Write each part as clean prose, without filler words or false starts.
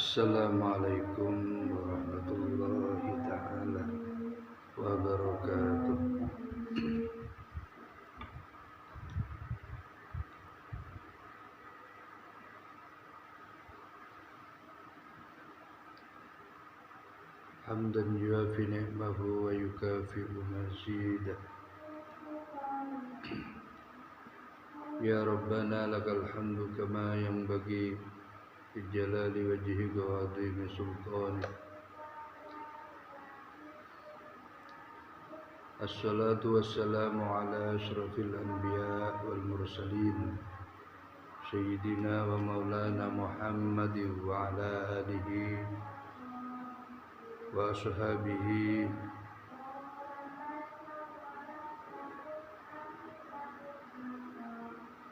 Assalamualaikum warahmatullahi ta'ala wabarakatuh. Hamdan yuafi ni'mahu wa yukafi'u mazidah. Ya Rabbana lakal hamdu kama yanbaghi li jalali wajhika wa 'azimi sultanik. Assalatu wassalamu ala asyrafil anbiya wal mursalin Sayyidina wa maulana Muhammadin wa ala alihi wa ashabihi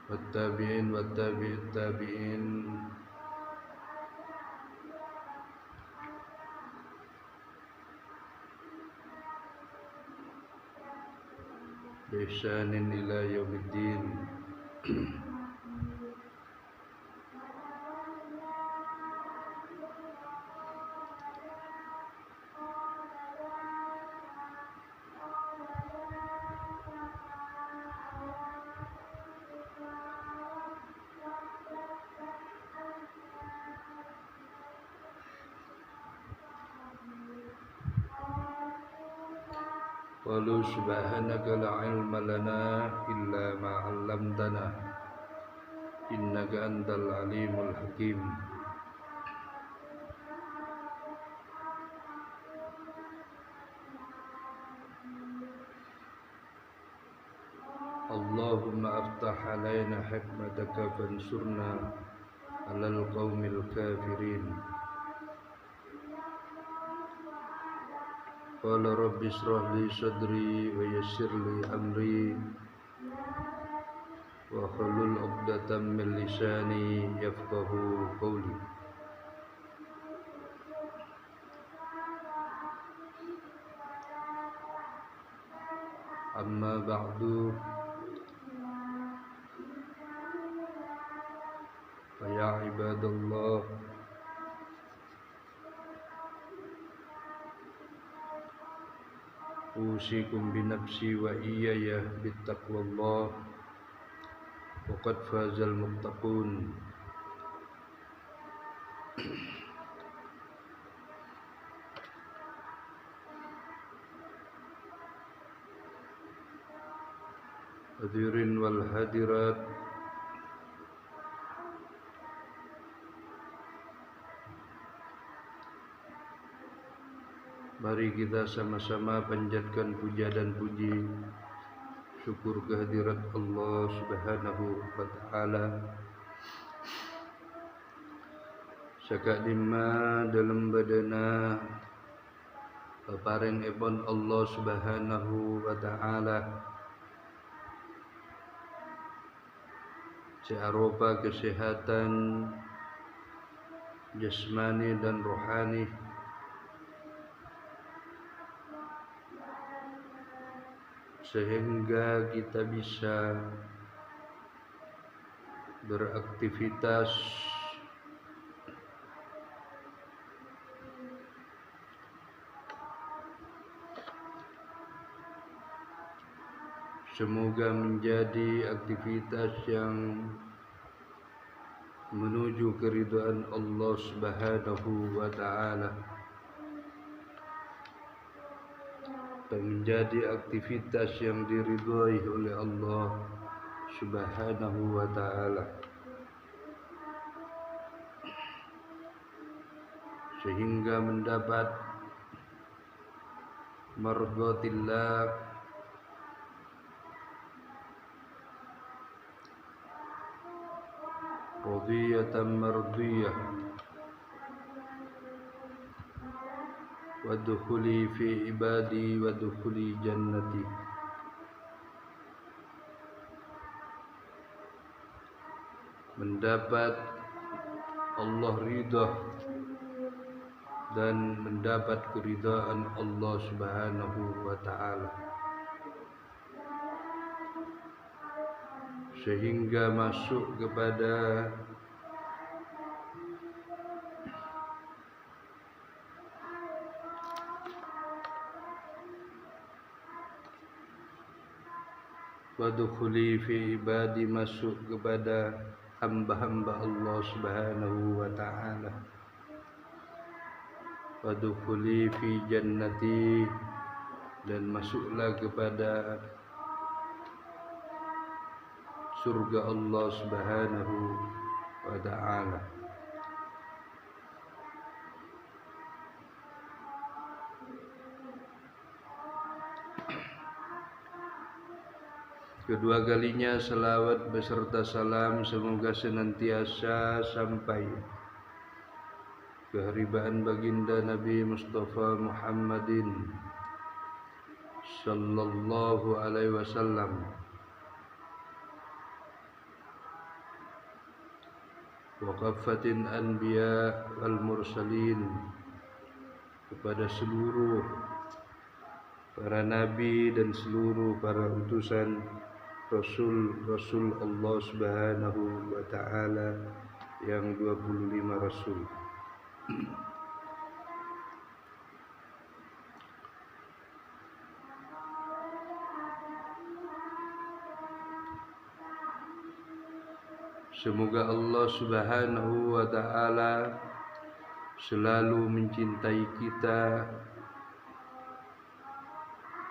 wattabi'in wattabi'it tabi'in biihsanin ila yaumiddin. Qalu subhanaka la ilma lana illa ma 'allamtana innaka antal alimul hakim. Allahumma aftah alaina hikmataka fansurna alal qaumil kafirin. Qala rabbi ishrah li sadri wa yassir li amri wa hlul 'uqdatam min lisani yafqahu qawli. Amma ba'du, fa ya ibadallah, usikum binafsi wa iyaya bittaqwallah wa qad fazal muttaqun. Hadirin wal hadirat, mari kita sama-sama panjatkan puja dan puji syukur kehadirat Allah Subhanahu wa ta'ala. Saka dimma dalam badana paparing ipun Allah Subhanahu wa ta'ala searupa kesehatan jasmani dan rohani, sehingga kita bisa beraktivitas semoga menjadi aktivitas yang menuju keridhaan Allah Subhanahu wa ta'ala, dan menjadi aktivitas yang diridhai oleh Allah Subhanahu wa ta'ala, sehingga mendapat mardhatillah, radiyatan mardiyah, wadkhuli fi ibadi wadkhuli jannati. Mendapat Allah ridha dan mendapat keridhaan Allah Subhanahu wa ta'ala, sehingga masuk kepada Wadkhuli fi ibadi, masuk kepada hamba-hamba Allah Subhanahu wa ta'ala. Wadkhuli fi jannati, dan masuklah kepada surga Allah Subhanahu wa ta'ala. Kedua kalinya salawat beserta salam semoga senantiasa sampai keharibaan baginda Nabi Mustafa Muhammadin sallallahu alaihi wasallam, wa kaffatin anbiya wal mursalin, kepada seluruh para nabi dan seluruh para utusan Rasul Allah Subhanahu wa ta'ala yang 25 Rasul. Semoga Allah Subhanahu wa ta'ala selalu mencintai kita,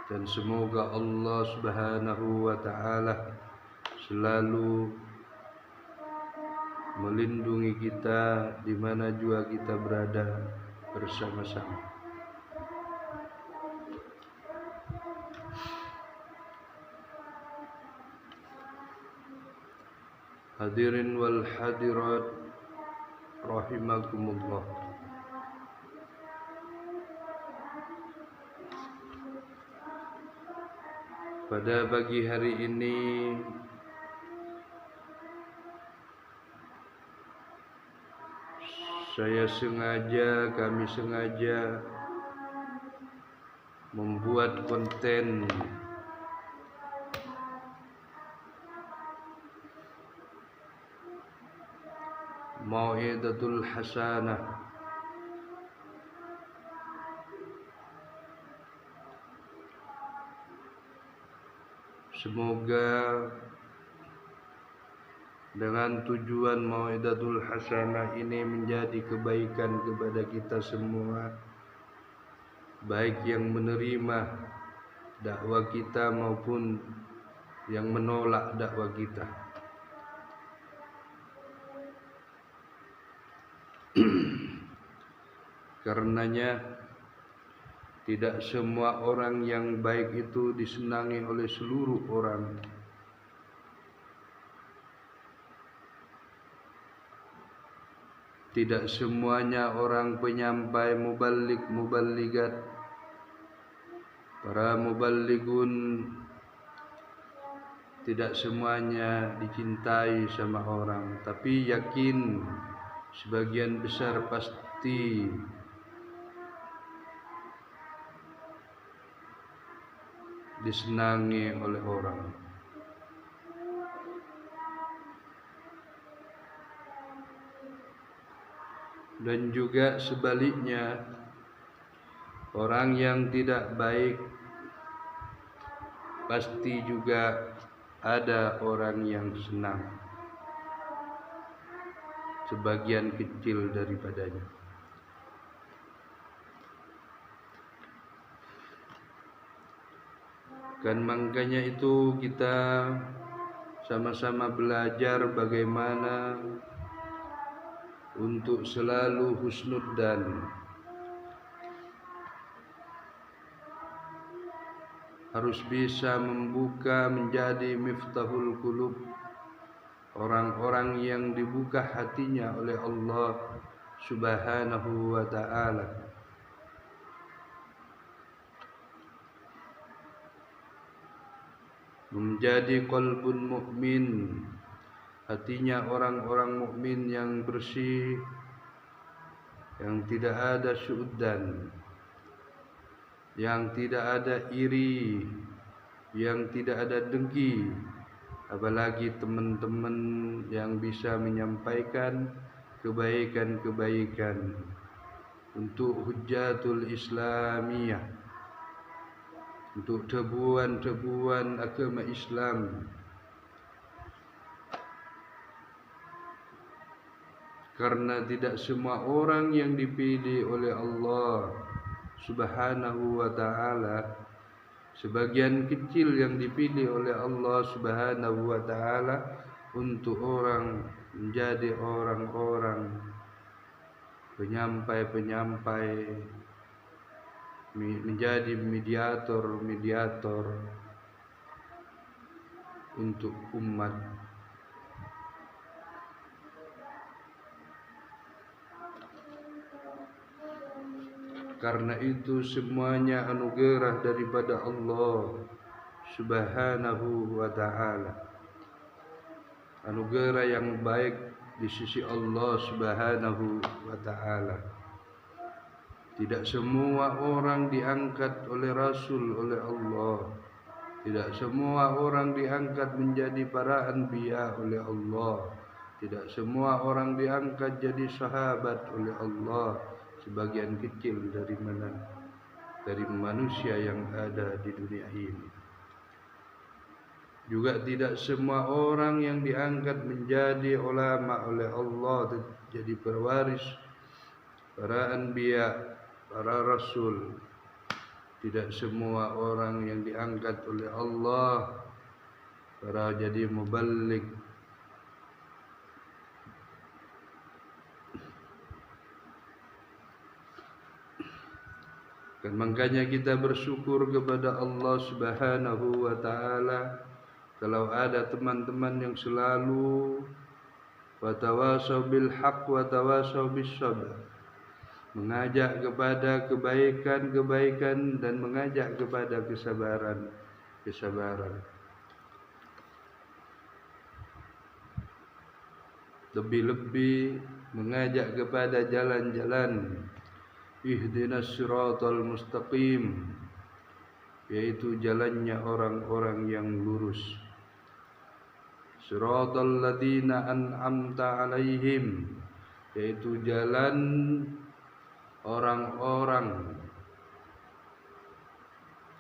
dan semoga Allah Subhanahu wa ta'ala selalu melindungi kita di mana juga kita berada bersama-sama. Hadirin wal hadirat rahimakumullah. Pada pagi hari ini kami sengaja membuat konten Mau'izatul Hasanah, semoga dengan tujuan Mau'izatul Hasanah ini menjadi kebaikan kepada kita semua, baik yang menerima dakwah kita maupun yang menolak dakwah kita. Karenanya tidak semua orang yang baik itu disenangi oleh seluruh orang. Tidak semuanya orang penyampai, muballigat, para muballigun, tidak semuanya dicintai sama orang. Tapi yakin sebagian besar pasti disenangi oleh orang. Dan juga sebaliknya, orang yang tidak baik pasti juga ada orang yang senang, sebagian kecil daripadanya. Dan makanya itu kita sama-sama belajar bagaimana untuk selalu husnudzan, harus bisa membuka menjadi miftahul qulub, orang-orang yang dibuka hatinya oleh Allah Subhanahu wa ta'ala. Menjadi qalbun mukmin, hatinya orang-orang mukmin yang bersih, yang tidak ada syu'udzan, yang tidak ada iri, yang tidak ada dengki, apalagi teman-teman yang bisa menyampaikan kebaikan-kebaikan untuk hujjatul Islamiyah, untuk tebuan-tebuan agama Islam. Karena tidak semua orang yang dipilih oleh Allah Subhanahu wa ta'ala, sebagian kecil yang dipilih oleh Allah Subhanahu wa ta'ala untuk orang menjadi orang-orang penyampai-penyampai, menjadi mediator untuk umat. Karena itu semuanya anugerah daripada Allah Subhanahu wa ta'ala, anugerah yang baik di sisi Allah Subhanahu wa ta'ala. Tidak semua orang diangkat oleh Rasul oleh Allah. Tidak semua orang diangkat menjadi para anbiya oleh Allah. Tidak semua orang diangkat jadi sahabat oleh Allah. Sebagian kecil dari manusia yang ada di dunia ini. Juga tidak semua orang yang diangkat menjadi ulama oleh Allah, jadi pewaris para anbiya, para rasul. Tidak semua orang yang diangkat oleh Allah para jadi muballigh. Dan makanya kita bersyukur kepada Allah Subhanahu wa ta'ala kalau ada teman-teman yang selalu watawasau bil haq watawasau bis sabr, mengajak kepada kebaikan dan mengajak kepada kesabaran. Lebih-lebih mengajak kepada jalan-jalan ihdinas siratal mustaqim, yaitu jalannya orang-orang yang lurus. Siratal ladzina an'amta alaihim, yaitu jalan orang-orang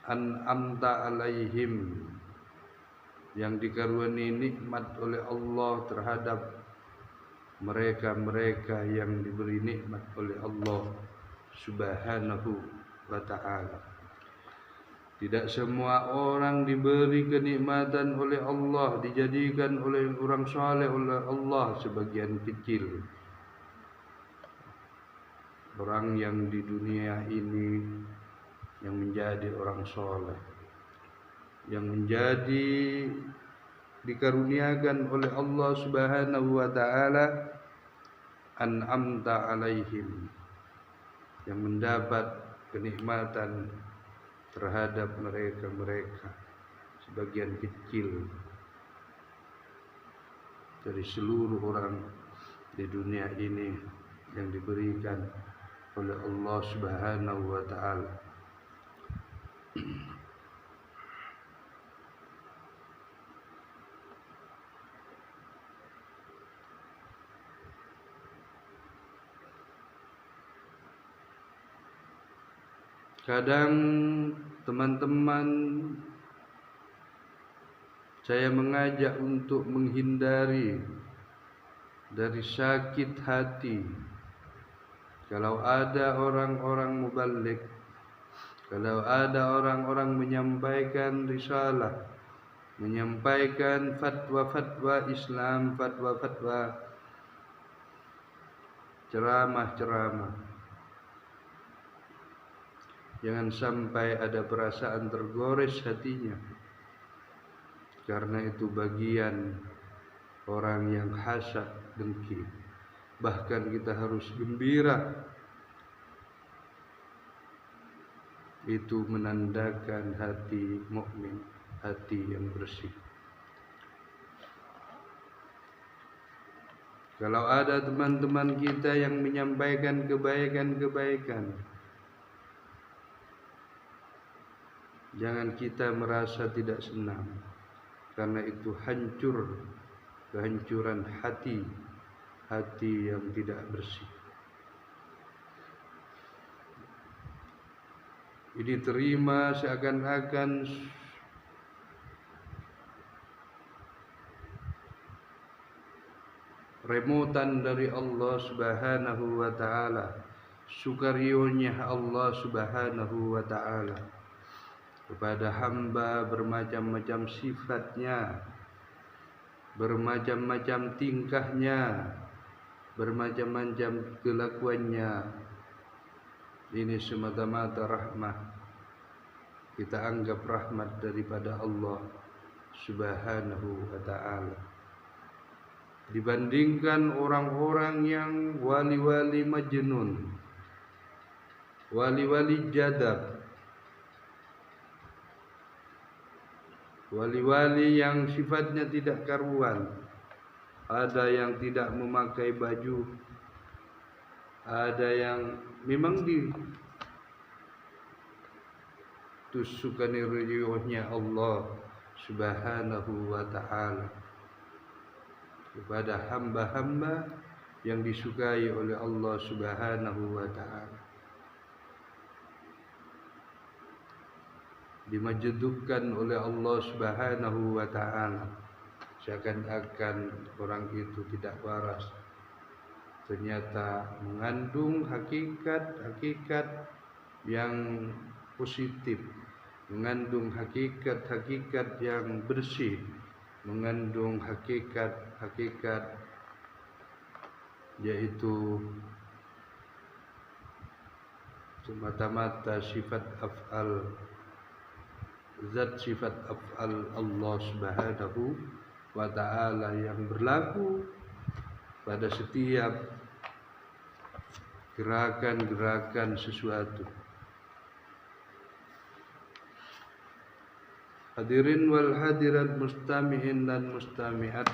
an'amta alaihim, yang dikaruniai nikmat oleh Allah terhadap mereka-mereka yang diberi nikmat oleh Allah Subhanahu wa ta'ala. Tidak semua orang diberi kenikmatan oleh Allah, dijadikan oleh orang saleh oleh Allah. Sebagian kecil orang yang di dunia ini yang menjadi orang saleh, yang menjadi dikaruniakan oleh Allah Subhanahu wa ta'ala an'amta alaihim, yang mendapat kenikmatan terhadap mereka sebagian kecil dari seluruh orang di dunia ini yang diberikan oleh Allah Subhanahu wa ta'ala. Kadang teman-teman saya mengajak untuk menghindari dari sakit hati. Kalau ada orang-orang muballigh, kalau ada orang-orang menyampaikan risalah, menyampaikan fatwa-fatwa Islam, fatwa-fatwa ceramah-ceramah, jangan sampai ada perasaan tergores hatinya. Karena itu bagian orang yang hasad, dengki. Bahkan kita harus gembira. Itu menandakan hati mukmin, hati yang bersih. Kalau ada teman-teman kita yang menyampaikan kebaikan-kebaikan, jangan kita merasa tidak senang, karena itu kehancuran hati yang tidak bersih. diterima seakan-akan remotan dari Allah Subhanahu wa taala, sukarionya Allah Subhanahu wa taala kepada hamba bermacam-macam sifatnya, bermacam-macam tingkahnya, bermacam-macam kelakuannya. Ini semata-mata rahmat. Kita anggap rahmat daripada Allah Subhanahu wa ta'ala. Dibandingkan orang-orang yang wali-wali majnun, wali-wali jadab, wali-wali yang sifatnya tidak karuan. Ada yang tidak memakai baju, ada yang memang ditusukkan riuhnya Allah Subhanahu wa ta'ala kepada hamba-hamba yang disukai oleh Allah Subhanahu wa ta'ala. Dimajdukan oleh Allah Subhanahu wa ta'ala, seakan-akan orang itu tidak waras, ternyata mengandung hakikat-hakikat yang positif, mengandung hakikat-hakikat yang bersih, mengandung hakikat-hakikat yaitu semata-mata sifat af'al, zat sifat af'al Allah Subhanahu wa ta'ala yang berlaku pada setiap gerakan-gerakan sesuatu. Hadirin wal hadirat, mustami'in dan mustami'at,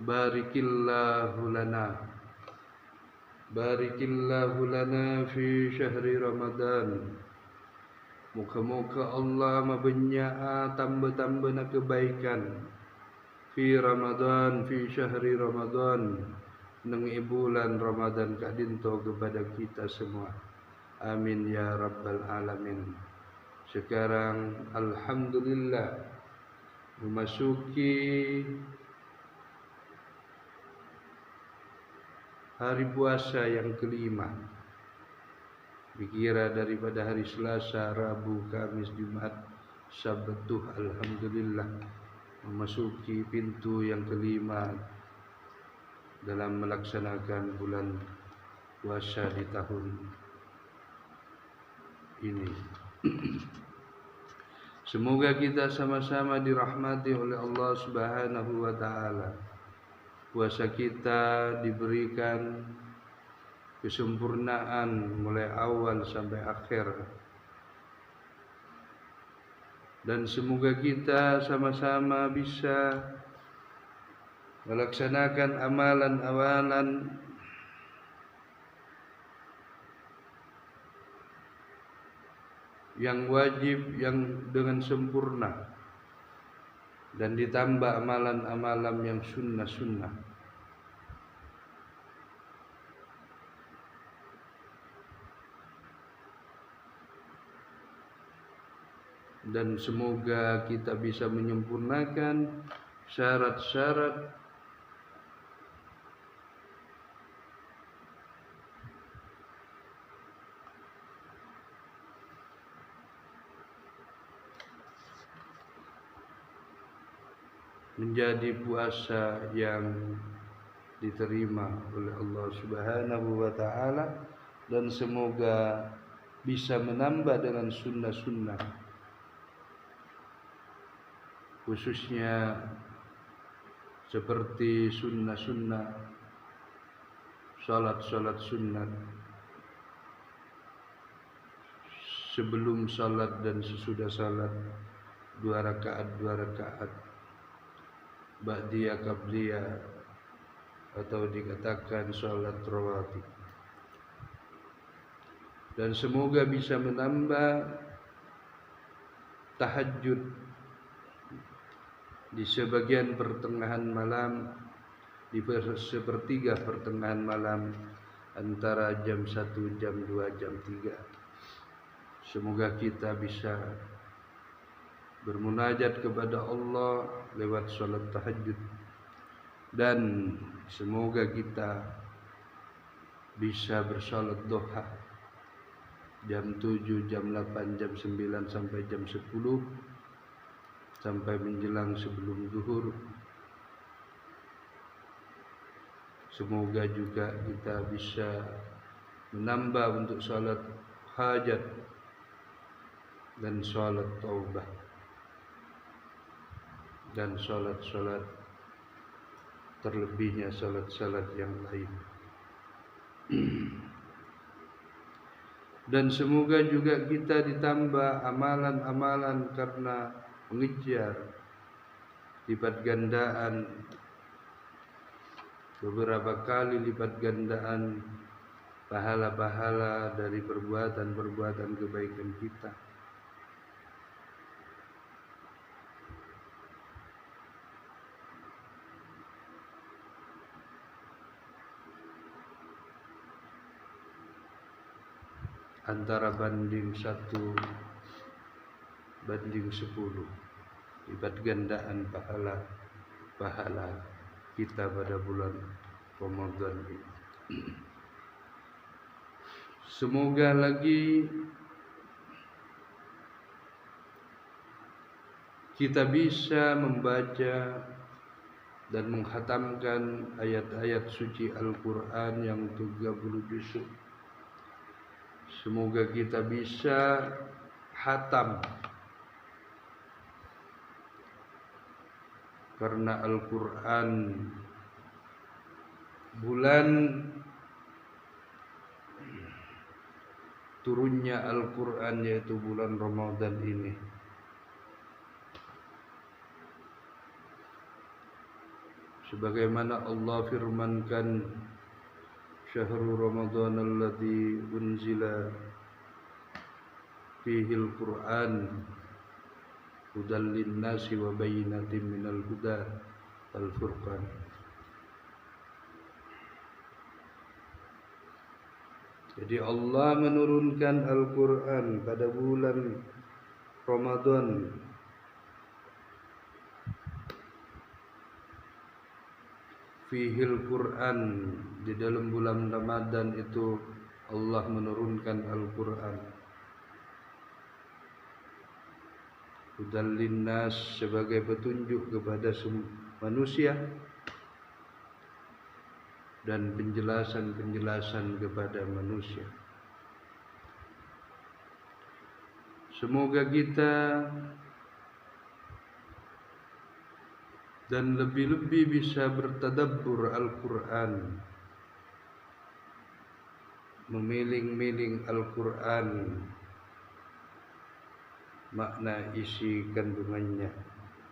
barikillahu lana fi syahri Ramadan. Muka-muka Allah mabenya'a tambah-tambah na kebaikan fi Ramadan, fi syahri Ramadan, nang bulan Ramadan kadinto kepada kita semua. Amin ya rabbal alamin. Sekarang alhamdulillah memasuki hari puasa yang kelima, dikira daripada hari Selasa, Rabu, Kamis, Jumat, Sabtu. Alhamdulillah memasuki pintu yang kelima dalam melaksanakan bulan puasa di tahun ini. Semoga kita sama-sama dirahmati oleh Allah Subhanahu wa ta'ala. Puasa kita diberikan kesempurnaan mulai awal sampai akhir, dan semoga kita sama-sama bisa melaksanakan amalan-amalan yang wajib yang dengan sempurna, dan ditambah amalan-amalan yang sunnah-sunnah. Dan semoga kita bisa menyempurnakan syarat-syarat menjadi puasa yang diterima oleh Allah Subhanahu wa ta'ala, dan semoga bisa menambah dengan sunnah-sunnah, khususnya seperti sunnah-sunnah salat sunnah, sebelum salat dan sesudah salat, 2 rakaat, ba'diyah qabliyah, atau dikatakan salat rawatib. Dan semoga bisa menambah tahajud di sebagian pertengahan malam, di sepertiga pertengahan malam, antara jam 1, jam 2, jam 3. Semoga kita bisa bermunajat kepada Allah lewat salat tahajud, dan semoga kita bisa bersalat duha jam 7, jam 8, jam 9 sampai jam 10, sampai menjelang sebelum zuhur. Semoga juga kita bisa menambah untuk salat hajat dan salat taubah dan salat-salat terlebihnya salat-salat yang lain. Dan semoga juga kita ditambah amalan-amalan karena mengejar lipat gandaan, beberapa kali lipat gandaan pahala-pahala dari perbuatan-perbuatan kebaikan kita. Antara banding 1 banding 10 lipat gandaan pahala kita pada bulan Ramadan ini. Semoga lagi kita bisa membaca dan menghatamkan ayat-ayat suci Al-Quran yang 30 juzuk. Semoga kita bisa hatam, karena Al-Quran, bulan turunnya Al-Quran yaitu bulan Ramadan ini. Sebagaimana Allah firmankan, Syahrul Ramadan alladzi unzila fihi al-Qur'an hudan lin-nasi wa bayyinatin minal huda wal furqan. Jadi Allah menurunkan Al-Qur'an pada bulan Ramadan fihil Quran, di dalam bulan Ramadan itu Allah menurunkan Al-Quran. Hudan linnas, sebagai petunjuk kepada manusia dan penjelasan-penjelasan kepada manusia. Semoga kita dan lebih-lebih bisa bertadabbur Al-Quran, memiling-miling Al-Quran, makna isi kandungannya,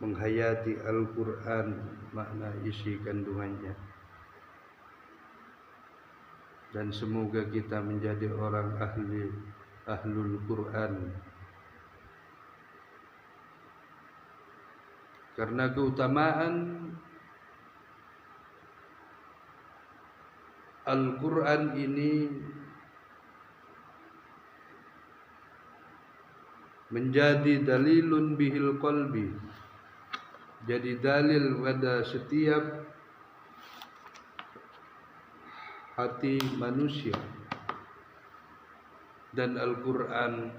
menghayati Al-Quran, makna isi kandungannya. Dan semoga kita menjadi orang ahlul Quran, karena keutamaan Al-Quran ini menjadi dalilun bihil qalbi, jadi dalil pada setiap hati manusia, dan Al-Quran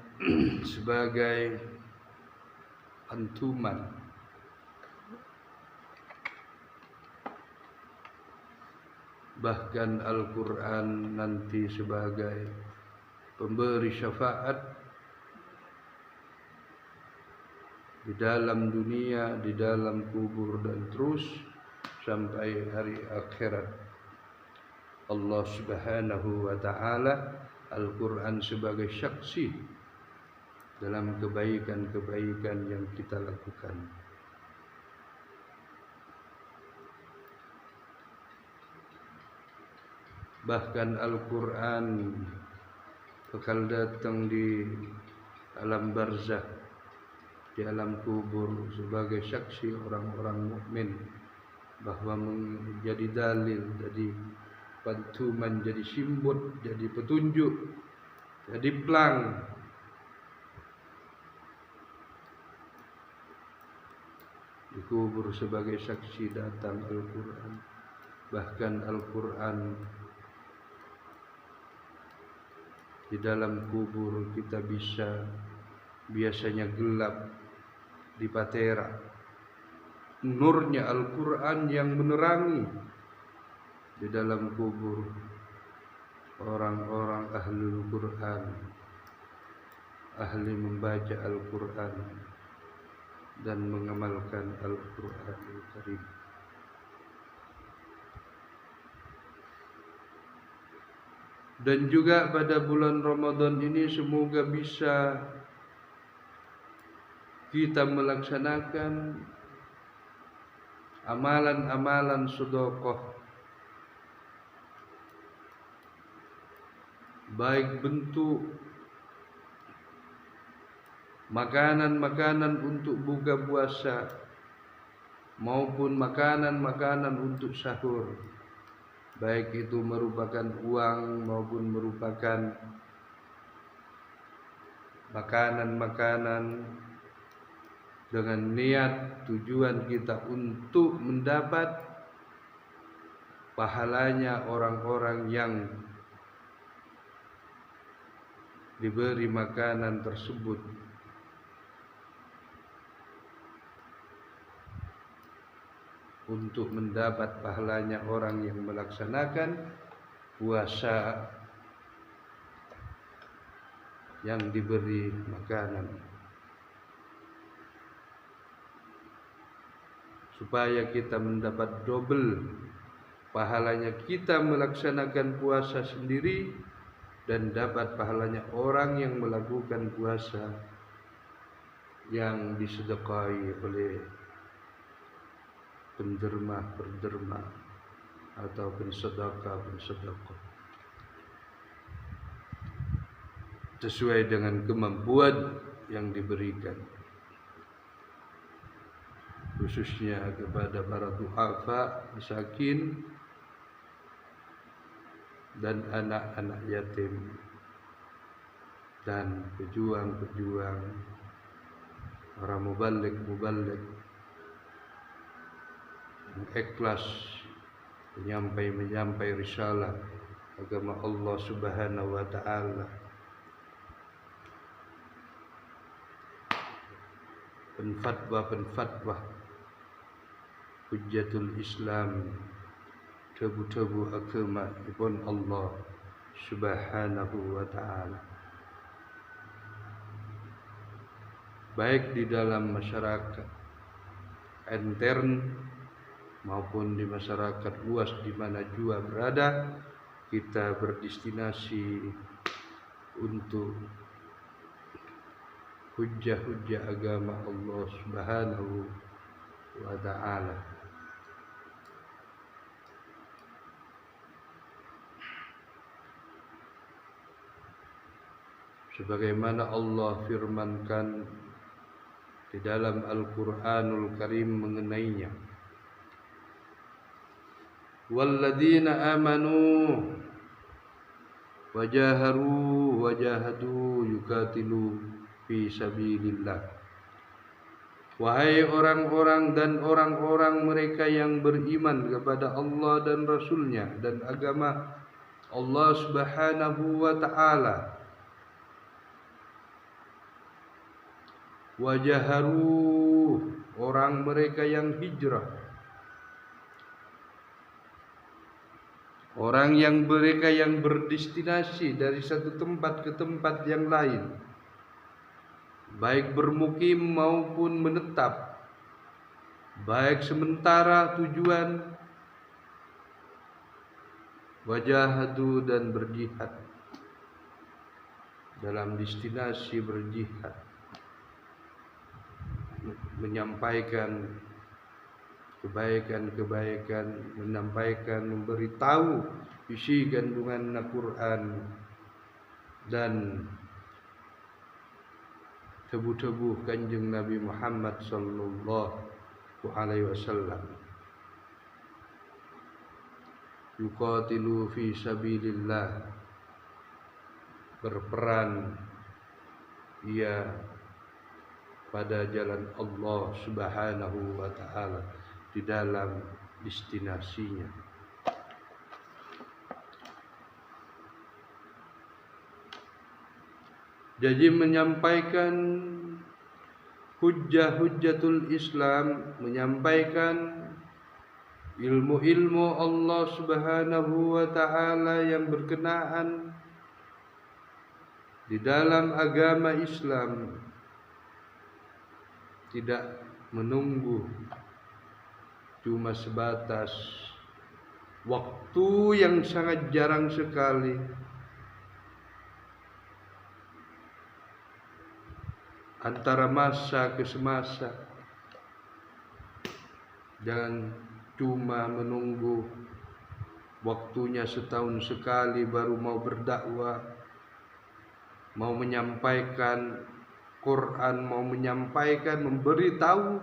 sebagai antuman, bahkan Al-Quran nanti sebagai pemberi syafaat di dalam dunia, di dalam kubur, dan terus sampai hari akhirat. Allah Subhanahu wa ta'ala, Al-Quran sebagai saksi dalam kebaikan-kebaikan yang kita lakukan. Bahkan Al-Quran bakal datang di alam barzakh, di alam kubur sebagai saksi orang-orang mukmin, bahwa menjadi dalil, jadi pantuman, jadi simbol, jadi petunjuk, jadi pelang di kubur sebagai saksi datang Al-Quran. Bahkan Al-Quran di dalam kubur kita biasanya gelap di patera. Nurnya Al-Quran yang menerangi di dalam kubur orang-orang ahlul Quran, ahli membaca Al-Quran dan mengamalkan Al-Quranul Karim. Dan juga pada bulan Ramadan ini semoga bisa kita melaksanakan amalan-amalan sedekah, baik bentuk makanan-makanan untuk buka puasa maupun makanan-makanan untuk sahur, baik itu merupakan uang maupun merupakan makanan-makanan dengan niat tujuan kita untuk mendapat pahalanya orang-orang yang diberi makanan tersebut, untuk mendapat pahalanya orang yang melaksanakan puasa yang diberi makanan, supaya kita mendapat double pahalanya kita melaksanakan puasa sendiri dan dapat pahalanya orang yang melakukan puasa yang disedekahi oleh penderma atau pensedekah sesuai dengan kemampuan yang diberikan, khususnya kepada para du'afa, misakin, dan anak-anak yatim, dan pejuang-pejuang, para muballigh yang ikhlas menyampai risalah agama Allah Subhanahu wa taala, penfatwa hujjatul Islam, tebu-tebu agama ibn Allah Subhanahu wa taala, baik di dalam masyarakat intern maupun di masyarakat luas di mana jua berada. Kita berdestinasi untuk hujjah-hujjah agama Allah Subhanahu wa taala. Sebagaimana Allah firmankan di dalam Al-Quranul Karim mengenainya, walladzina amanu wajahadu yukatilu fi sabilillah. Wahai orang-orang dan orang-orang mereka yang beriman kepada Allah dan Rasulnya dan agama Allah Subhanahu wa ta'ala, wajaharu, orang mereka yang hijrah, orang yang mereka yang berdestinasi dari satu tempat ke tempat yang lain, baik bermukim maupun menetap, baik sementara tujuan, wajahadu, dan berjihad dalam destinasi berjihad, menyampaikan kebaikan-kebaikan, menyampaikan, memberitahu isi kandungan Al-Quran dan tebuh-tebuh Kanjeng Nabi Muhammad sallallahu alaihi wasallam. Yuqatilu fi sabilillah, berperang ia pada jalan Allah Subhanahu wa taala di dalam destinasinya. Jadi menyampaikan hujjatul Islam, menyampaikan ilmu-ilmu Allah Subhanahu wa taala yang berkenaan di dalam agama Islam, tidak menunggu cuma sebatas waktu yang sangat jarang sekali antara masa ke semasa. Jangan cuma menunggu waktunya setahun sekali baru mau berdakwah, mau menyampaikan Quran, mau menyampaikan, memberitahu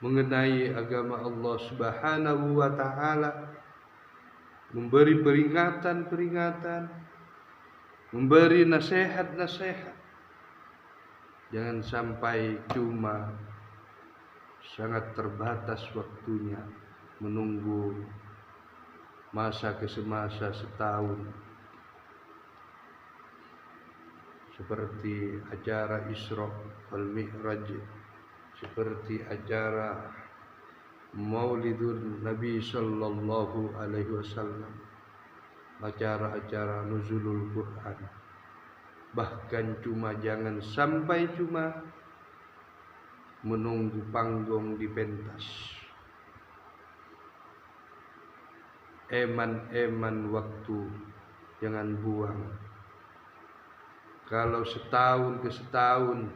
mengenai agama Allah Subhanahu wa taala, memberi peringatan-peringatan, memberi nasihat-nasihat. Jangan sampai cuma sangat terbatas waktunya, menunggu masa ke semasa setahun, seperti acara Isra wal Mi'raj, seperti acara Maulidun Nabi sallallahu alaihi wasallam, acara-acara nuzulul Quran. Bahkan jangan sampai cuma menunggu panggung di pentas. Eman waktu jangan buang. Kalau setahun ke setahun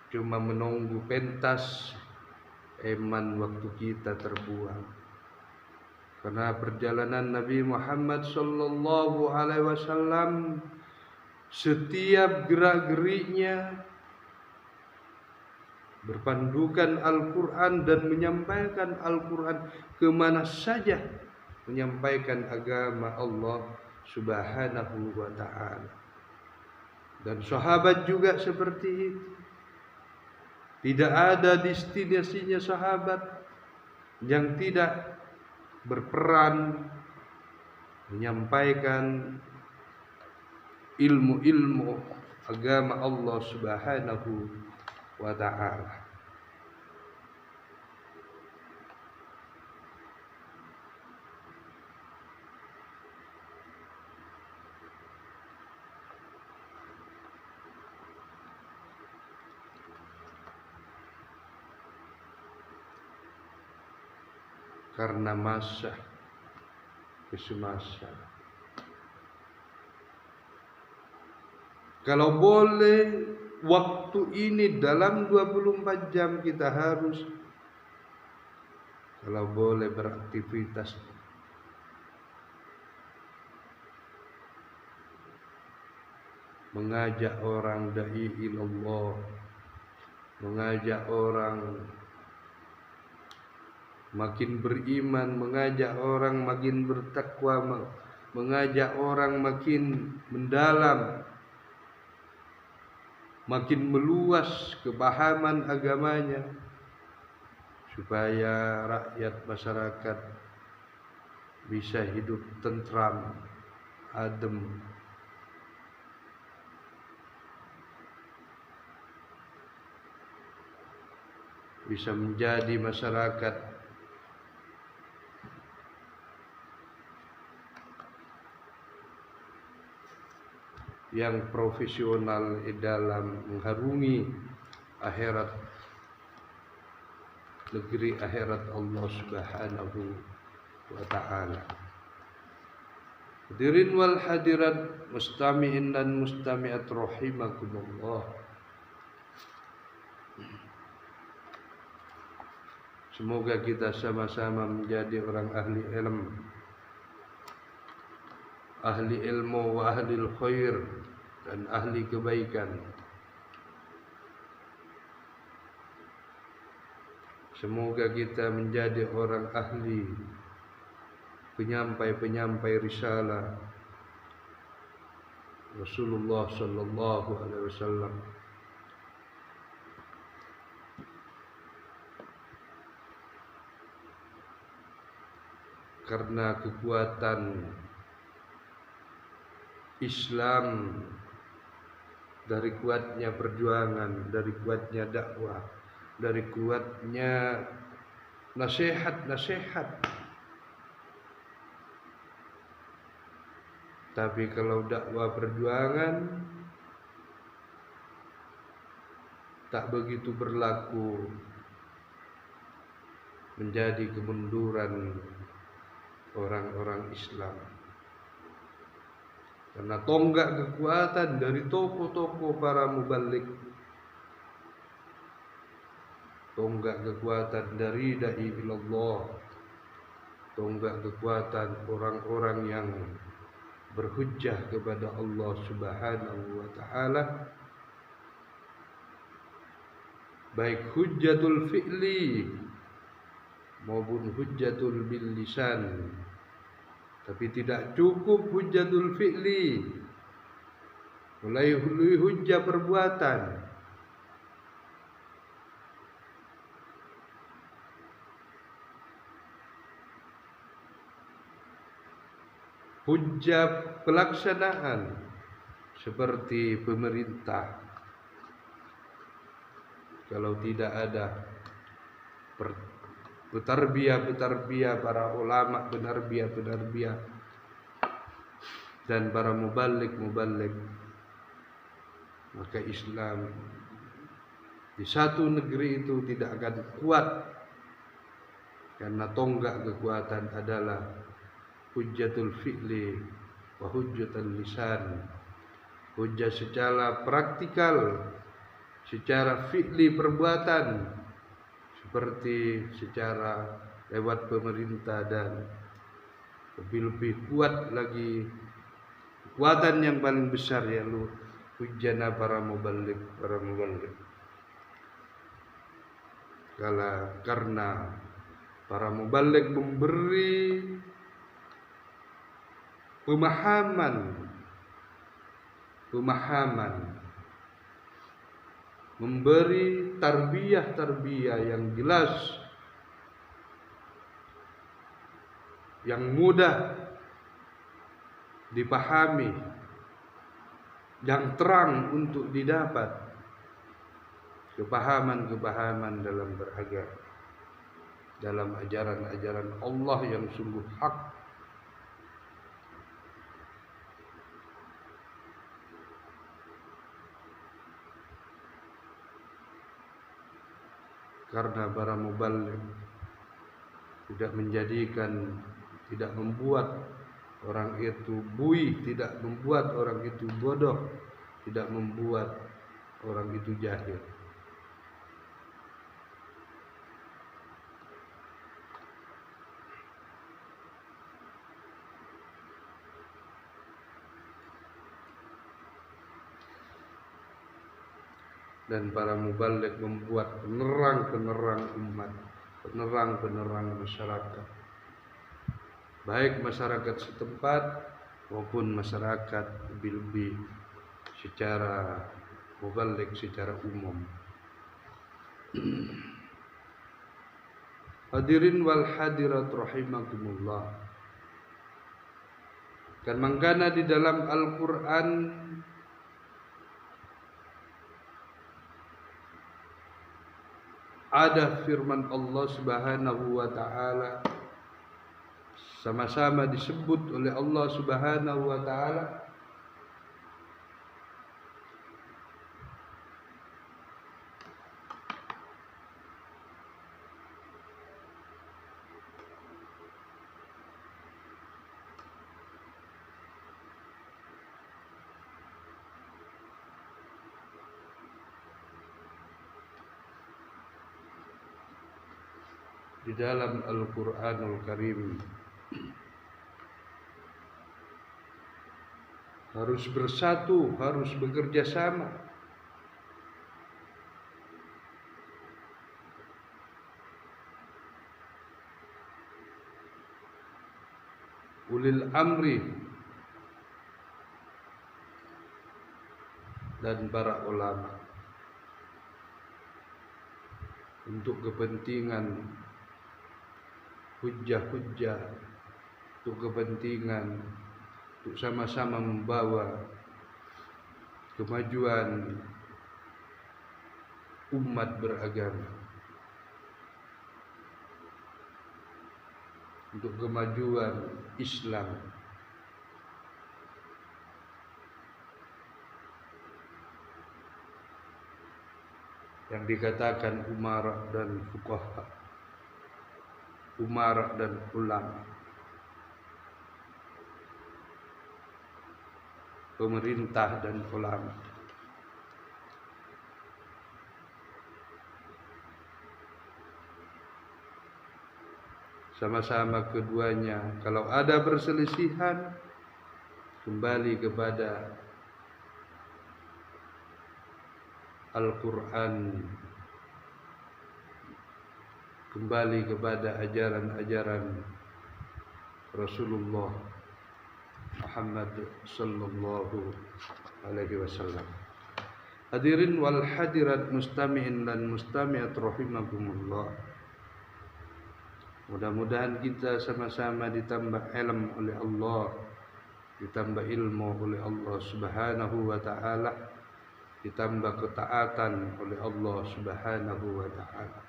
cuma menunggu pentas, eman waktu kita terbuang. Karena perjalanan Nabi Muhammad sallallahu alaihi wasallam, setiap gerak-geriknya berpandukan Al-Quran dan menyampaikan Al-Quran kemana saja, menyampaikan agama Allah Subhanahu wa ta'ala. Dan sahabat juga seperti itu. Tidak ada destinasinya sahabat yang tidak berperan menyampaikan ilmu-ilmu agama Allah Subhanahu wa ta'ala. Karena masa ke semasa. Kalau boleh waktu ini dalam 24 jam kita harus, kalau boleh, beraktivitas. Mengajak orang da'i ilallah, mengajak orang makin beriman, mengajak orang makin bertakwa, mengajak orang makin mendalam, makin meluas kepahaman agamanya, supaya rakyat masyarakat bisa hidup tentram, adem. Bisa menjadi masyarakat yang profesional dalam mengharungi akhirat, negeri akhirat Allah Subhanahu wa ta'ala. Hadirin wal hadirat, mustami'in dan mustami'at rahimakumullah. Semoga kita sama-sama menjadi orang ahli ilmu, ahli ilmu wa ahli khair, dan ahli kebaikan. Semoga kita menjadi orang ahli, penyampai-penyampai risalah Rasulullah sallallahu alaihi wasallam. Karena kekuatan Islam, dari kuatnya perjuangan, dari kuatnya dakwah, dari kuatnya nasihat-nasihat. Tapi kalau dakwah perjuangan tak begitu berlaku, menjadi kemunduran orang-orang Islam. Karena tonggak kekuatan dari tokoh-tokoh para mubalik, tonggak kekuatan dari dai ilallah, tonggak kekuatan orang-orang yang berhujjah kepada Allah Subhanahu wa taala, baik hujjatul fi'li maupun hujjatul bil lisan. Tapi tidak cukup hujjatul fi'li, mulai hujjah perbuatan. Hujjah pelaksanaan seperti pemerintah. Kalau tidak ada petarbiyah para ulama, penarbiyah dan para mubalik, maka Islam di satu negeri itu tidak akan kuat. Karena tonggak kekuatan adalah hujjatul fi'li wa hujjatul lisan. Hujjah secara praktikal, secara fi'li perbuatan, seperti secara lewat pemerintah, dan lebih kuat lagi kekuatan yang paling besar ya lu hujjana para mubalik. Karena para mubalik memberi pemahaman, memberi tarbiyah yang jelas, yang mudah dipahami, yang terang untuk didapat, kepahaman dalam beragama, dalam ajaran-ajaran Allah yang sungguh hak. Karena para mubalik tidak membuat orang itu bui, tidak membuat orang itu bodoh, tidak membuat orang itu jahil. Dan para mubalik membuat penerang umat, penerang masyarakat, baik masyarakat setempat maupun masyarakat lebih secara mubalik, secara umum. Hadirin wal hadirat rahimakumullah. Kan mangkana di dalam Al-Quran ada firman Allah Subhanahu wa taala, sama-sama disebut oleh Allah Subhanahu wa taala, di dalam Al-Quranul Karim. harus bersatu, harus bekerja sama. Ulil amri dan para ulama untuk kepentingan hujjah-hujjah, untuk kepentingan untuk sama-sama membawa kemajuan umat beragama, untuk kemajuan Islam. Yang dikatakan umara dan fuqaha, umara dan ulama, pemerintah dan ulama. Sama-sama keduanya, kalau ada perselisihan, kembali kepada Al-Quran, kembali kepada ajaran-ajaran Rasulullah Muhammad sallallahu alaihi wasallam. Hadirin wal hadirat, mustami'in dan mustami'at rahimakumullah. Mudah-mudahan kita sama-sama ditambah ilmu oleh Allah, ditambah ilmu oleh Allah Subhanahu wa taala, ditambah ketaatan oleh Allah Subhanahu wa taala.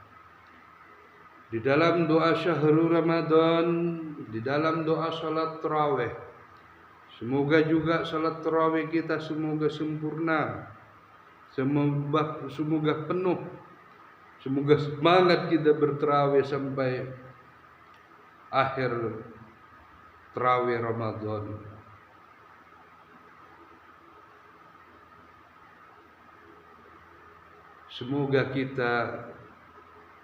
Di dalam doa syahrul Ramadan, di dalam doa salat tarawih, semoga juga salat tarawih kita semoga sempurna, semoga penuh, semoga semangat kita bertarawih sampai akhir tarawih Ramadan. Semoga kita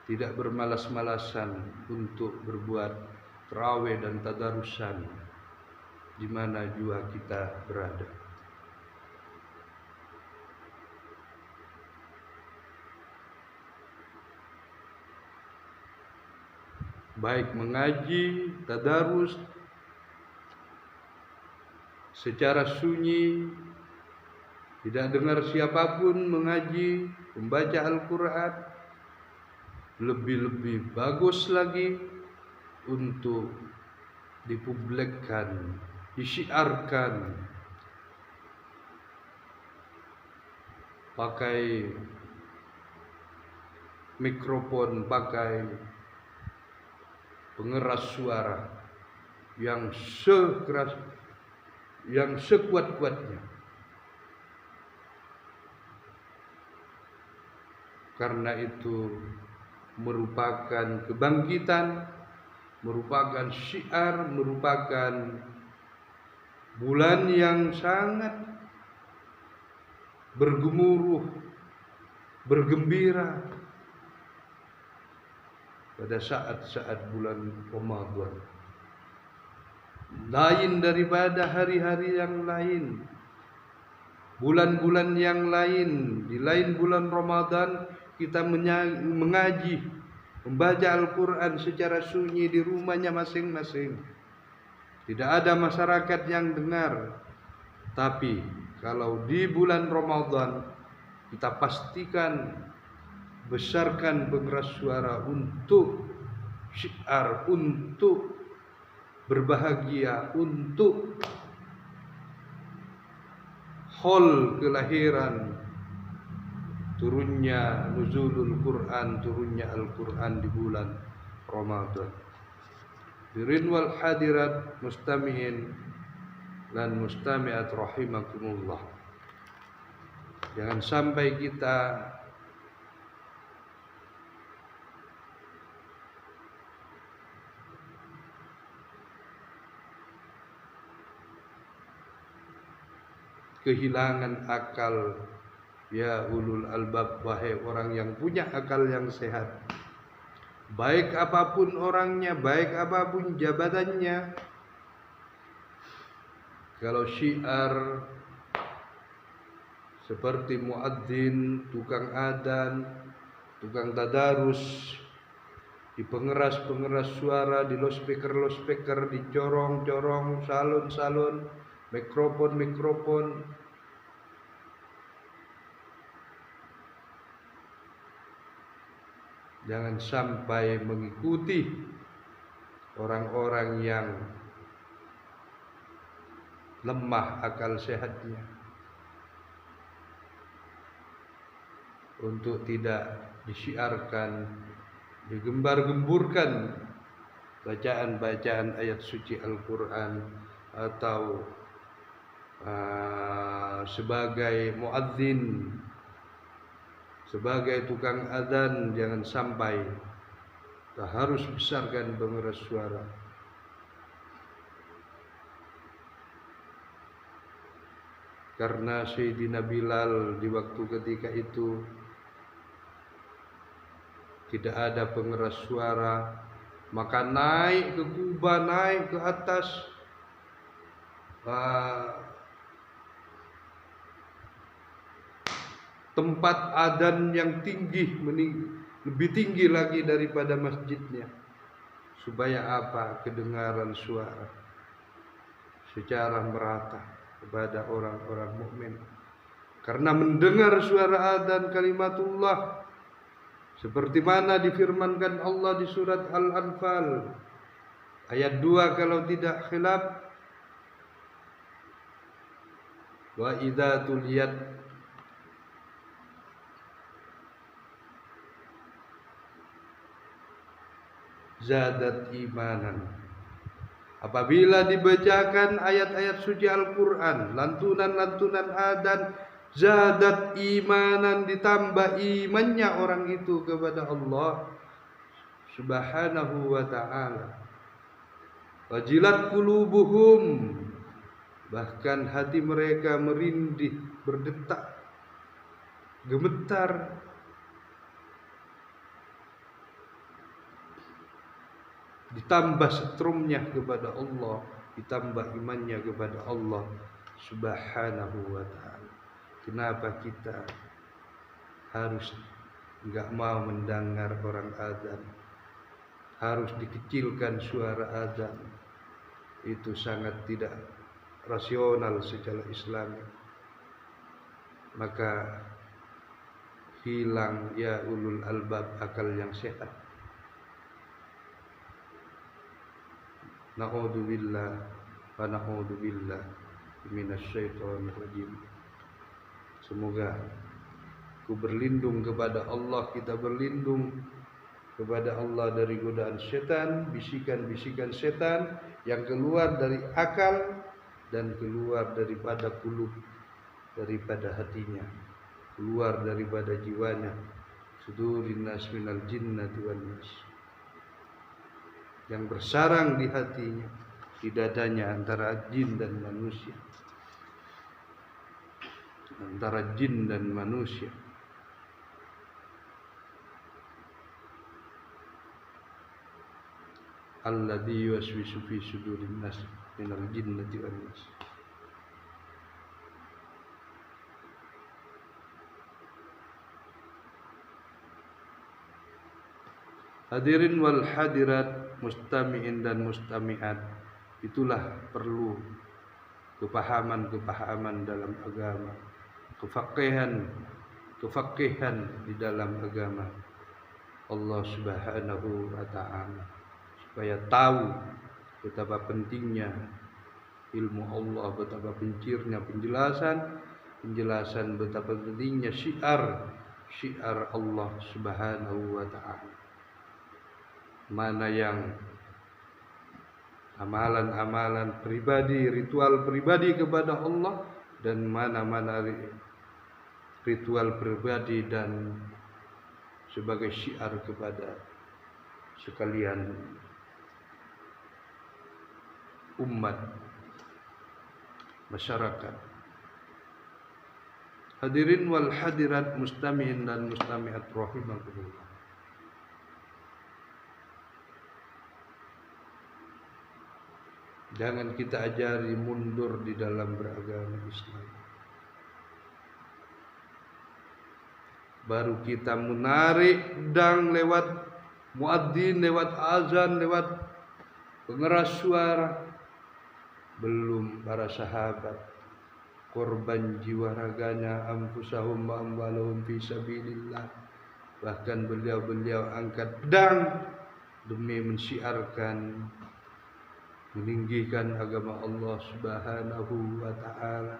tidak bermalas-malasan untuk berbuat tarawih dan tadarusan di mana jua kita berada. Baik mengaji, tadarus secara sunyi, tidak dengar siapapun mengaji, membaca Al-Quran, lebih-lebih bagus lagi untuk dipublikkan, disiarkan, pakai mikrofon, pakai pengeras suara yang sekeras, yang sekuat-kuatnya. Karena itu merupakan kebangkitan, merupakan syiar, merupakan bulan yang sangat bergemuruh, bergembira pada saat-saat bulan Ramadan. Lain daripada hari-hari yang lain, bulan-bulan yang lain. Di lain bulan Ramadan kita mengaji, membaca Al-Quran secara sunyi di rumahnya masing-masing. Tidak ada masyarakat yang dengar. Tapi kalau di bulan Ramadan, kita pastikan besarkan pengeras suara untuk syiar, untuk berbahagia, untuk haul kelahiran turunnya nuzulul Quran, turunnya Al-Quran di bulan Ramadan. Hadirin wal hadirat, mustami'in dan mustami'at rahimakumullah. Jangan sampai kita kehilangan akal. Ya ulul albab, wahai orang yang punya akal yang sehat. Baik apapun orangnya, baik apapun jabatannya, Kalau syiar seperti muadzin, tukang adzan, tukang tadarus, di pengeras-pengeras suara, di loudspeaker, di corong-corong, salon-salon, mikrofon, jangan sampai mengikuti orang-orang yang lemah akal sehatnya, untuk tidak disiarkan, digembar-gemburkan bacaan-bacaan ayat suci Al-Quran atau sebagai muadzin, sebagai tukang adzan. Jangan sampai kita harus besarkan pengeras suara. Karena Sayyidina Bilal di waktu ketika itu tidak ada pengeras suara, maka naik ke Kuba, naik ke atas tempat adzan yang tinggi, lebih tinggi lagi daripada masjidnya, supaya apa? Kedengaran suara secara merata kepada orang-orang mukmin. Karena mendengar suara adzan kalimatullah, seperti mana difirmankan Allah di surat Al-Anfal ayat 2 kalau tidak khilaf, wa idza tuliyat zadat imanan. Apabila dibacakan ayat-ayat suci Al-Quran, lantunan-lantunan adzan, zadat imanan, ditambah imannya orang itu kepada Allah Subhanahu wa ta'ala. Wajilat qulubuhum, bahkan hati mereka merindih, berdetak, gemetar. Ditambah setrumnya kepada Allah, ditambah imannya kepada Allah Subhanahu wa ta'ala. Kenapa kita harus enggak mau mendengar orang adzan? Harus dikecilkan suara adzan. Itu sangat tidak rasional secara Islami. Maka hilang ya ulul albab, akal yang sehat. Na'udzubillah wa na'udzubillah minasyaitonir rajim. Semoga ku berlindung kepada Allah, kita berlindung kepada Allah dari godaan setan, bisikan-bisikan setan yang keluar dari akal dan keluar daripada qulub, daripada hatinya, keluar daripada jiwanya. Sudurin nas minal jinnati wan nas, yang bersarang di hatinya, di dadanya, antara jin dan manusia, antara jin dan manusia. Alladzi yuwaswisu fi sudurin nas minal jinnati wan nas. Hadirin wal hadirat, mustami'in dan mustami'at, itulah perlu kepahaman dalam agama, kefaqihan di dalam agama Allah Subhanahu wa ta'ala, supaya tahu betapa pentingnya ilmu Allah, betapa pencirnya penjelasan betapa pentingnya syiar Allah Subhanahu wa ta'ala. Mana yang amalan-amalan pribadi, ritual pribadi kepada Allah, dan mana-mana ritual pribadi dan sebagai syiar kepada sekalian umat masyarakat. Hadirin wal hadirat, mustami'in dan mustami'at rahimakumullah. Jangan kita ajari mundur di dalam beragama Islam. Baru kita menarik pedang lewat muadzin, lewat azan, lewat pengeras suara. Belum para sahabat korban jiwa raganya, anfusahum wa amwaluhum fi sabilillah. Bahkan beliau-beliau angkat pedang demi mensiarkan, meninggikan agama Allah Subhanahu wa taala.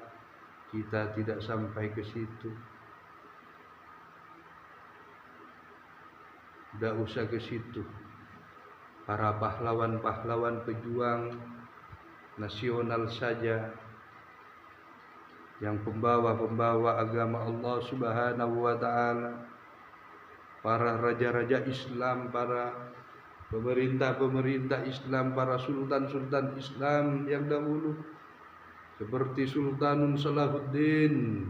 Kita tidak sampai ke situ. Tidak usah ke situ. Para pahlawan-pahlawan pejuang nasional saja, yang pembawa-pembawa agama Allah Subhanahu wa taala, para raja-raja Islam, para pemerintah-pemerintah Islam, para sultan-sultan Islam yang dahulu, seperti Sultanun Salahuddin,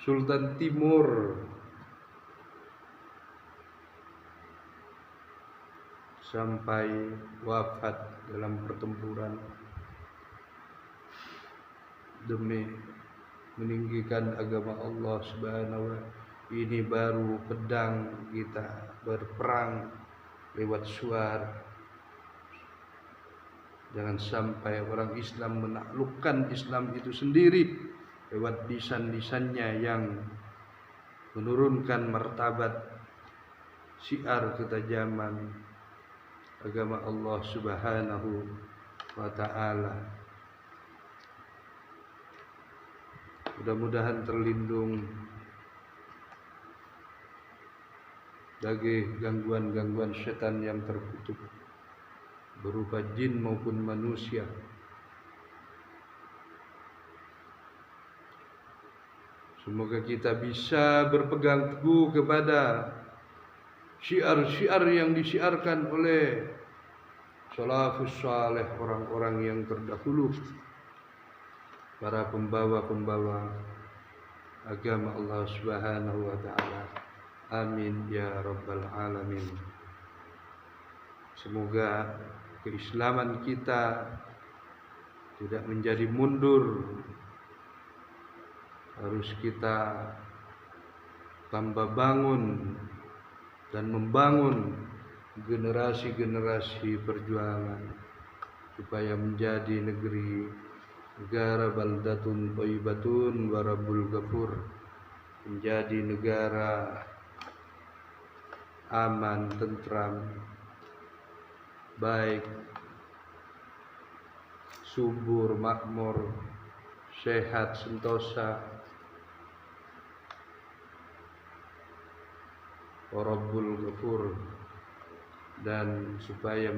Sultan Timur, sampai wafat dalam pertempuran demi meninggikan agama Allah Subhanahu wa taala. Ini baru pedang kita berperang lewat suara. Jangan sampai orang Islam menaklukkan Islam itu sendiri lewat lisan-lisannya yang menurunkan martabat syiar ketajaman agama Allah Subhanahu wa taala. Mudah-mudahan terlindung dari gangguan-gangguan setan yang terkutuk berupa jin maupun manusia. Semoga kita bisa berpegang teguh kepada syiar-syiar yang disiarkan oleh salafus saleh, orang-orang yang terdahulu, para pembawa-pembawa agama Allah Subhanahu wa taala. Amin ya rabbal alamin. Semoga keislaman kita tidak menjadi mundur. Harus kita tambah bangun dan membangun generasi-generasi perjuangan supaya menjadi negara baldatun thayyibatun wa rabbul ghafur, menjadi negara aman, tentram, baik, subur, makmur, sehat, sentosa, wa rabbul ghafur, dan supaya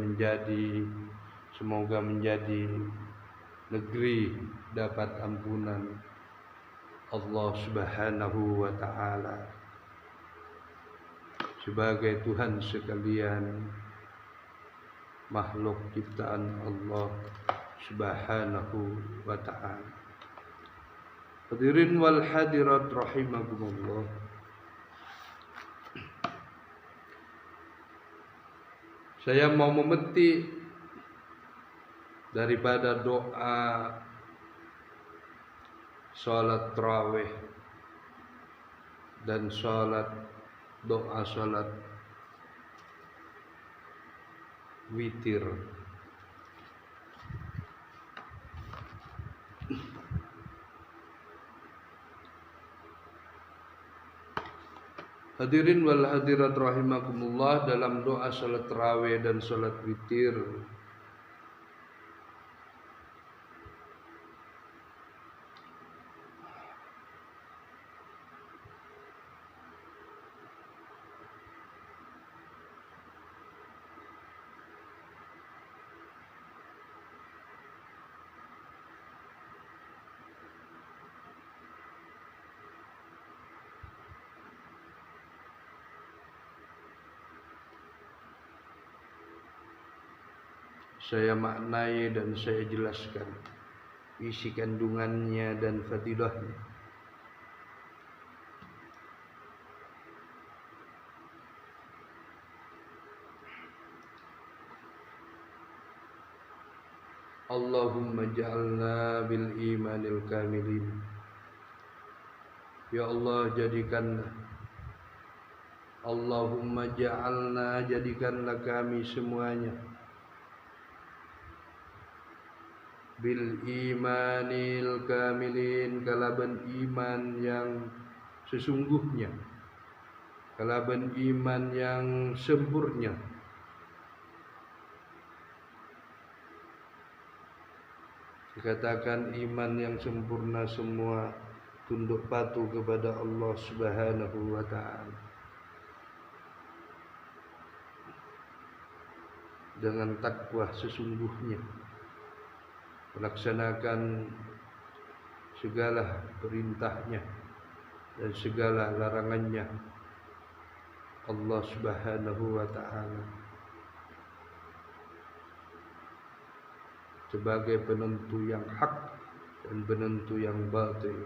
semoga menjadi negeri dapat ampunan Allah Subhanahu wa taala. Sebagai Tuhan sekalian, makhluk ciptaan Allah Subhanahu wa taala. Hadirin wal hadirat rahimakumullah. Saya mau memetik daripada doa salat tarawih dan doa salat witir. Hadirin wal hadirat rahimakumullah, dalam doa salat tarawih dan salat witir saya maknai dan saya jelaskan isi kandungannya dan fadilahnya. Allahumma ja'alna bil imanil kamilin. Ya Allah, jadikanlah, Allahumma ja'alna, jadikanlah kami semuanya, bil imanil kamilin, kalaban iman yang sesungguhnya, kalaban iman yang sempurna. Dikatakan iman yang sempurna semua tunduk patuh kepada Allah Subhanahu wa ta'ala, dengan takwa sesungguhnya, melaksanakan segala perintahnya dan segala larangannya Allah Subhanahu wa ta'ala, sebagai penentu yang hak dan penentu yang batil,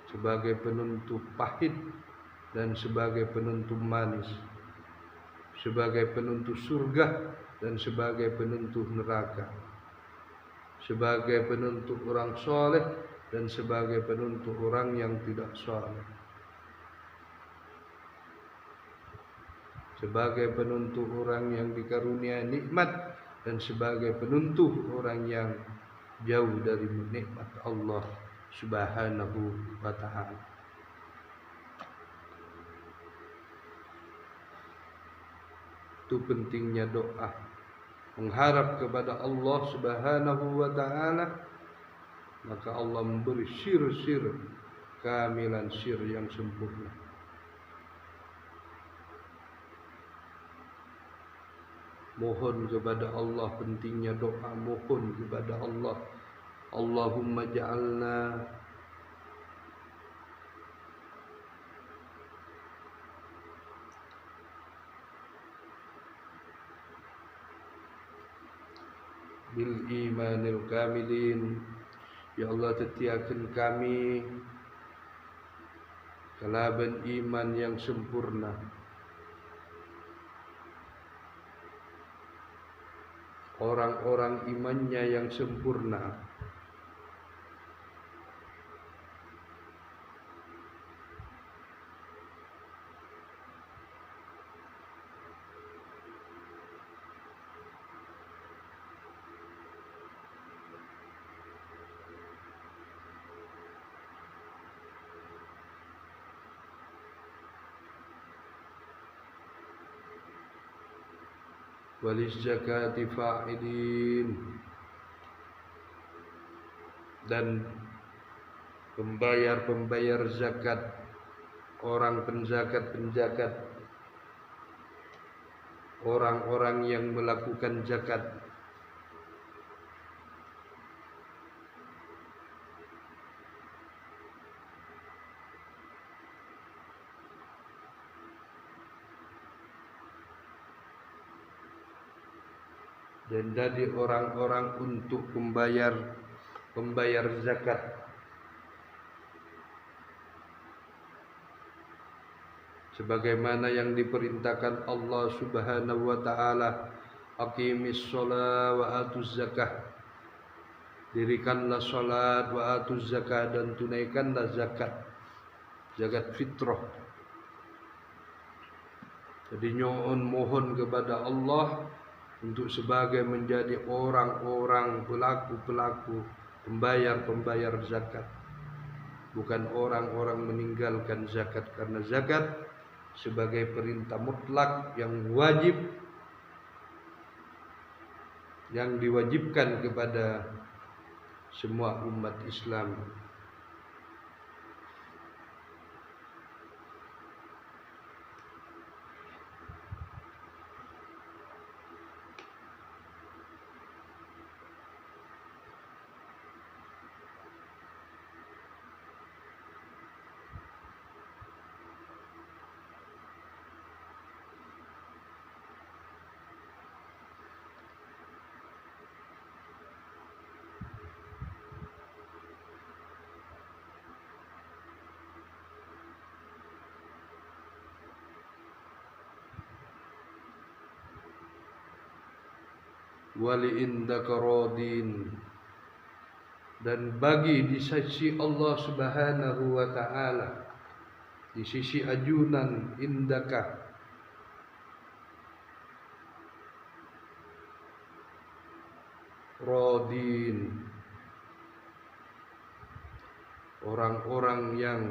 sebagai penentu pahit dan sebagai penentu manis, sebagai penentu surga dan sebagai penentu neraka, sebagai penentu orang soleh dan sebagai penentu orang yang tidak soleh, sebagai penentu orang yang dikarunia nikmat dan sebagai penentu orang yang jauh dari nikmat Allah Subhanahu wa ta'ala. Itu pentingnya doa, mengharap kepada Allah Subhanahu wa ta'ala, maka Allah memberi sir-sir kehamilan, sir yang sempurna. Mohon kepada Allah, pentingnya doa, mohon kepada Allah. Allahumma ja'alna bil imanil kamilin. Ya Allah, tetiakan kami kalaban iman yang sempurna, orang-orang imannya yang sempurna, walis zakati fa'ilin, dan pembayar zakat, orang penzakat, orang-orang yang melakukan zakat, dan dari orang-orang untuk pembayar zakat, sebagaimana yang diperintahkan Allah Subhanahu wa ta'ala, aqimis shalah wa atuz zakah, dirikanlah salat, wa atuz zakah, dan tunaikanlah zakat fitrah. Jadi mohon kepada Allah untuk sebagai menjadi orang-orang pelaku pembayar zakat, bukan orang-orang meninggalkan zakat, karena zakat sebagai perintah mutlak yang wajib, yang diwajibkan kepada semua umat Islam. wali indaka radin, dan bagi di sisi Allah Subhanahu wa taala, di sisi ajunan indaka, radin, orang-orang yang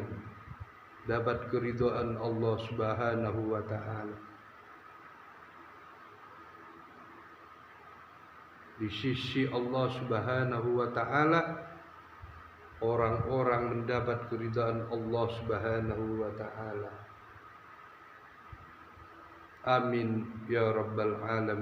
dapat keridhaan Allah Subhanahu wa taala. Di sisi Allah Subhanahu wa taala, orang-orang mendapat keridhaan Allah Subhanahu wa taala. Amin ya rabbal alamin.